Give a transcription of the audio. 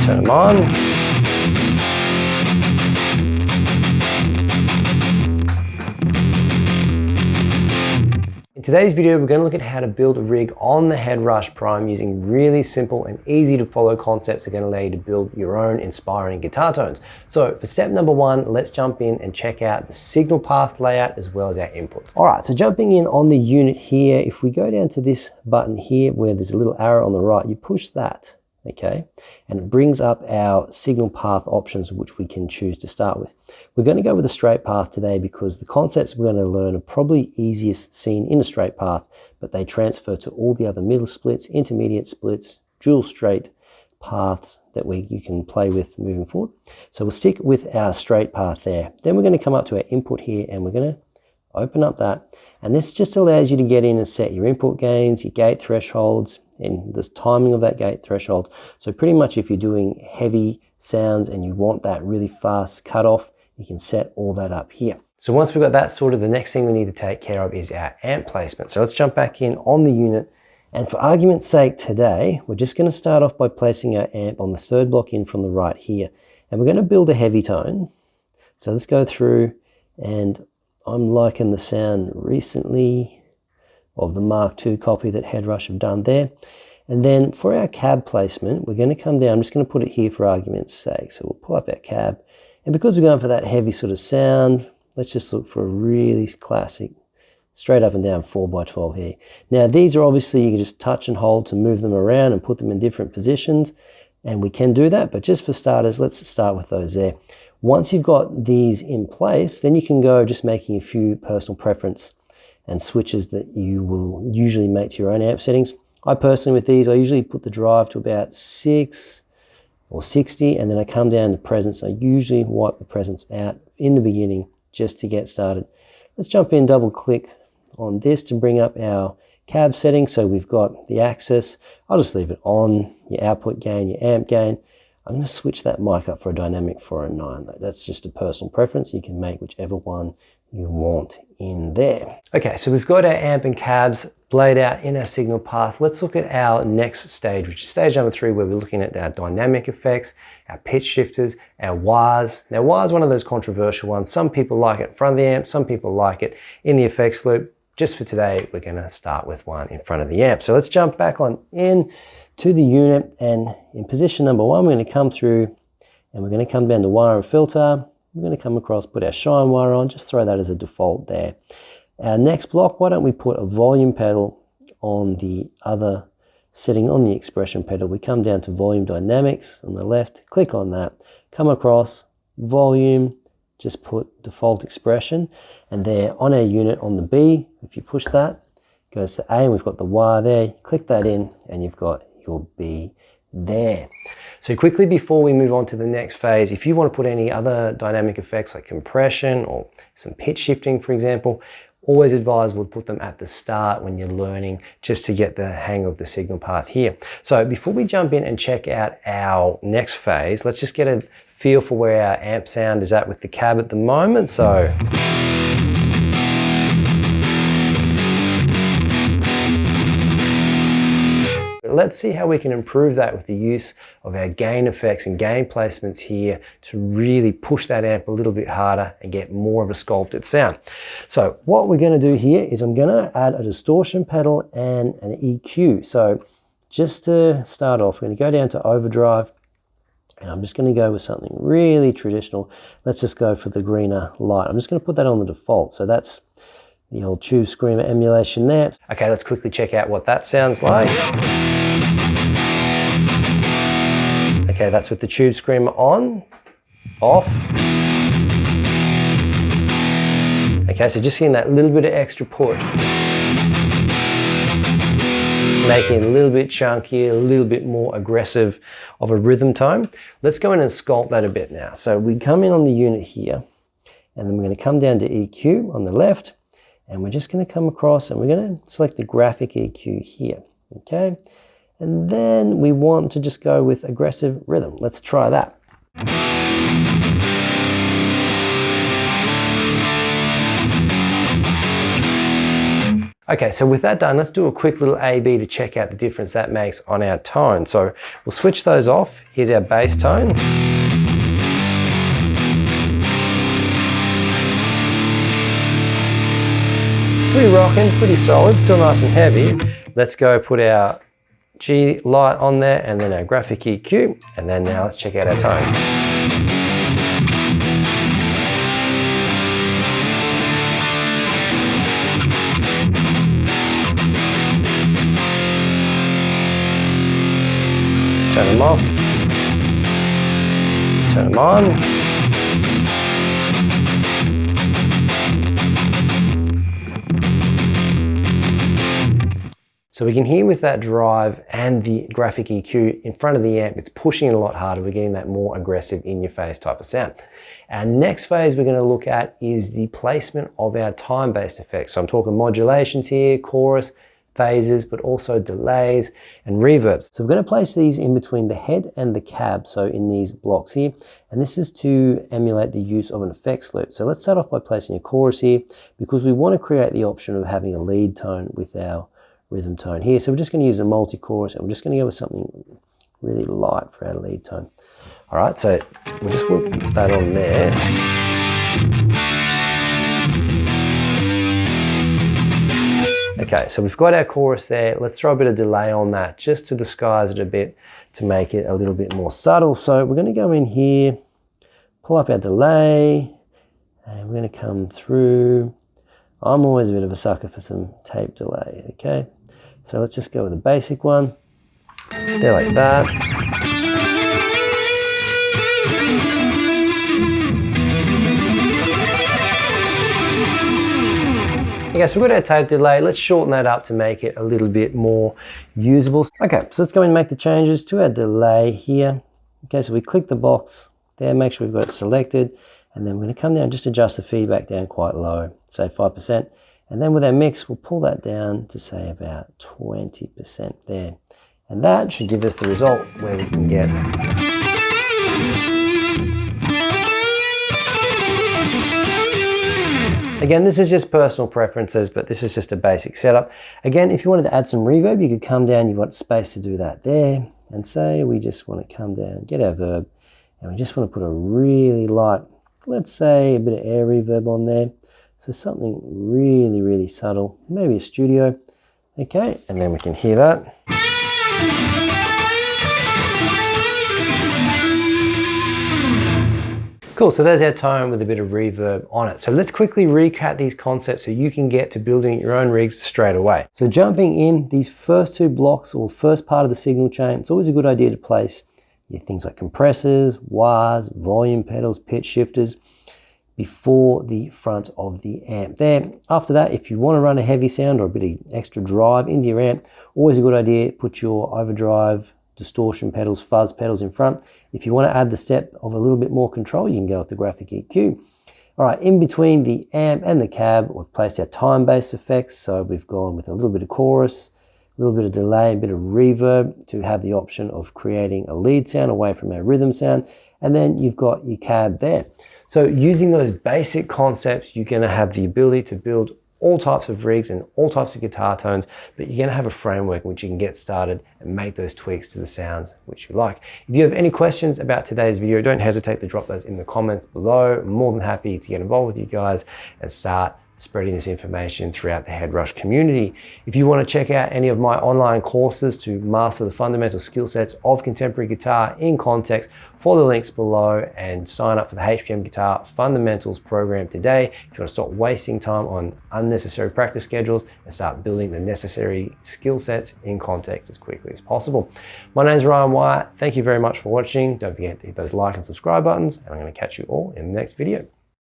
turn them on. In today's video, we're going to look at how to build a rig on the Headrush Prime using really simple and easy to follow concepts that are going to allow you to build your own inspiring guitar tones. So for step number one, let's jump in and check out the signal path layout as well as our inputs. All right, so jumping in on the unit here, if we go down to this button here where there's a little arrow on the right, you push that, okay, and it brings up our signal path options which we can choose to start with. We're going to go with a straight path today because the concepts we're going to learn are probably easiest seen in a straight path, but they transfer to all the other middle splits, intermediate splits, dual straight paths that you can play with moving forward. So we'll stick with our straight path there. Then we're going to come up to our input here and we're going to open up that, and this just allows you to get in and set your input gains, your gate thresholds, and the timing of that gate threshold. So pretty much if you're doing heavy sounds and you want that really fast cutoff, you can set all that up here. So once we've got that sorted, the next thing we need to take care of is our amp placement. So let's jump back in on the unit, and for argument's sake today, we're just going to start off by placing our amp on the third block in from the right here, and we're going to build a heavy tone. So let's go through, and I'm liking the sound recently of the Mark II copy that Headrush have done there. And then for our cab placement, we're going to come down, I'm just going to put it here for argument's sake. So we'll pull up our cab. And because we're going for that heavy sort of sound, let's just look for a really classic, straight up and down 4x12 here. Now these are obviously, you can just touch and hold to move them around and put them in different positions. And we can do that, but just for starters, let's start with those there. Once you've got these in place, then you can go just making a few personal preference and switches that you will usually make to your own amp settings. I personally, with these, I usually put the drive to about 6 or 60, and then I come down to presence. I usually wipe the presence out in the beginning just to get started. Let's jump in, double click on this to bring up our cab settings. So we've got the axis. I'll just leave it on, your output gain, your amp gain. I'm going to switch that mic up for a dynamic 409. That's just a personal preference. You can make whichever one you want in there. Okay, so we've got our amp and cabs laid out in our signal path. Let's look at our next stage, which is stage number 3, where we're looking at our dynamic effects, our pitch shifters, our wahs. Now, wah is one of those controversial ones. Some people like it in front of the amp, some people like it in the effects loop. Just for today, we're going to start with one in front of the amp. So let's jump back on in to the unit, and in position number 1, we're going to come through and we're going to come down to wire and filter. We're going to come across, put our shine wire on, just throw that as a default there. Our next block, why don't we put a volume pedal on the other setting on the expression pedal. We come down to volume dynamics on the left, click on that, come across, volume, just put default expression, and there on our unit on the B, if you push that, it goes to A, and we've got the wire there, click that in, and you've got your B there. So quickly before we move on to the next phase, if you want to put any other dynamic effects like compression or some pitch shifting, for example, always advisable to put them at the start when you're learning, just to get the hang of the signal path here. So before we jump in and check out our next phase, let's just get a feel for where our amp sound is at with the cab at the moment. So let's see how we can improve that with the use of our gain effects and gain placements here to really push that amp a little bit harder and get more of a sculpted sound. So what we're going to do here is I'm going to add a distortion pedal and an EQ. So just to start off, we're going to go down to overdrive, and I'm just going to go with something really traditional. Let's just go for the greener light. I'm just going to put that on the default. So that's the old Tube Screamer emulation there. Okay, let's quickly check out what that sounds like. Okay, that's with the Tube Screamer on, off. Okay, so just getting that little bit of extra push. Making it a little bit chunkier, a little bit more aggressive of a rhythm tone. Let's go in and sculpt that a bit now. So we come in on the unit here, and then we're going to come down to EQ on the left, and we're just going to come across and we're going to select the graphic EQ here, okay? And then we want to just go with aggressive rhythm. Let's try that. Okay, so with that done, let's do a quick little A/B to check out the difference that makes on our tone. So we'll switch those off. Here's our bass tone. Pretty rocking, pretty solid, still nice and heavy. Let's go put our G light on there and then our graphic EQ. And then now let's check out our tone. Turn them off, turn them on. So we can hear with that drive and the graphic EQ in front of the amp, it's pushing it a lot harder. We're getting that more aggressive in-your-face type of sound. Our next phase we're going to look at is the placement of our time-based effects. So I'm talking modulations here, chorus, phases, but also delays and reverbs. So we're going to place these in between the head and the cab, so in these blocks here. And this is to emulate the use of an effects loop. So let's start off by placing a chorus here, because we want to create the option of having a lead tone with our rhythm tone here. So we're just going to use a multi-chorus, and we're just going to go with something really light for our lead tone. All right, so we'll just put that on there. Okay, so we've got our chorus there. Let's throw a bit of delay on that just to disguise it a bit, to make it a little bit more subtle. So we're going to go in here, pull up our delay, and we're going to come through. I'm always a bit of a sucker for some tape delay, okay? So let's just go with a basic one. There, like that. Okay, so we've got our tape delay. Let's shorten that up to make it a little bit more usable. Okay, so let's go and make the changes to our delay here. Okay, so we click the box there, make sure we've got it selected, and then we're going to come down and just adjust the feedback down quite low, say 5%. And then with our mix, we'll pull that down to say about 20% there. And that should give us the result where we can get. Again, this is just personal preferences, but this is just a basic setup. Again, if you wanted to add some reverb, you could come down, you've got space to do that there. And say we just want to come down, get our verb, and we just want to put a really light, let's say a bit of air reverb on there. So something really, really subtle, maybe a studio. Okay, and then we can hear that. Cool, so there's our tone with a bit of reverb on it. So let's quickly recap these concepts so you can get to building your own rigs straight away. So jumping in, these first two blocks or first part of the signal chain, it's always a good idea to place things like compressors, wahs, volume pedals, pitch shifters before the front of the amp there. After that, if you want to run a heavy sound or a bit of extra drive into your amp, always a good idea to put your overdrive, distortion pedals, fuzz pedals in front. If you want to add the step of a little bit more control, you can go with the graphic EQ. All right, in between the amp and the cab, we've placed our time-based effects. So we've gone with a little bit of chorus, a little bit of delay, a bit of reverb to have the option of creating a lead sound away from our rhythm sound. And then you've got your cab there. So using those basic concepts, you're going to have the ability to build all types of rigs and all types of guitar tones, but you're going to have a framework in which you can get started and make those tweaks to the sounds which you like. If you have any questions about today's video, don't hesitate to drop those in the comments below. I'm more than happy to get involved with you guys and start spreading this information throughout the Headrush community. If you want to check out any of my online courses to master the fundamental skill sets of contemporary guitar in context, follow the links below and sign up for the HPM Guitar Fundamentals program today. If you want to stop wasting time on unnecessary practice schedules and start building the necessary skill sets in context as quickly as possible. My name is Ryan Wyatt. Thank you very much for watching. Don't forget to hit those like and subscribe buttons, and I'm going to catch you all in the next video.